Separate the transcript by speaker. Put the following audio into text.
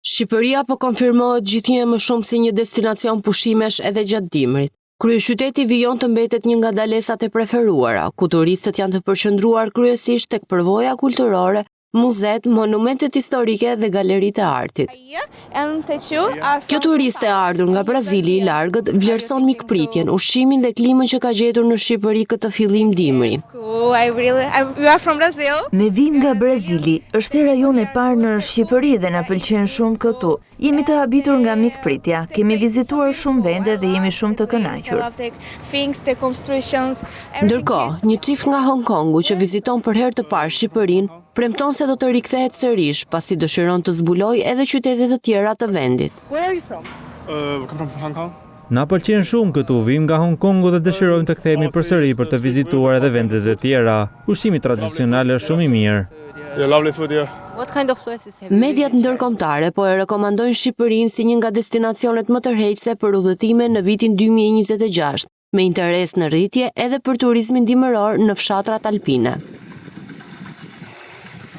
Speaker 1: Shqipëria po konfirmohet gjithnjë më shumë si një destinacion pushimesh edhe gjatë dimrit. Kryeqyteti vijon të mbetet një nga dalesat e preferuara, ku turistët janë të përqendruar kryesisht tek përvoja kulturore, muzet, monumentet historike dhe galeritë e artit. Kjo turiste e ardhur nga Brazili i largët vlerëson mikpritjen, ushqimin dhe klimën që ka gjetur në Shqipëri këtë fillim dimri.
Speaker 2: Ne vim nga Brazili, është rajon e parë në Shqipëri dhe na pëlqen shumë këtu. Jemi të habitur nga mikpritja, kemi vizituar shumë vende dhe jemi shumë të kënaqur.
Speaker 1: Ndërkohë, një çift nga Hong Kongu që viziton për herë të parë Shqipërinë, premton se do të rikthehet sërish, pasi dëshiron të zbulojë edhe qytete të tjera të vendit.
Speaker 3: Na pëlqen shumë këtu, vim nga Hong Kongu dhe dëshirojmë të kthehemi përsëri për të vizituar edhe vendet e tjera. Ushqimi tradicional është shumë i mirë.
Speaker 1: Mediat ndërkombëtare po e rekomandojnë Shqipërinë si një nga destinacionet më tërheqëse për udhëtime në vitin 2026, me interes në rritje edhe për turizmin dimëror në fshatrat alpine.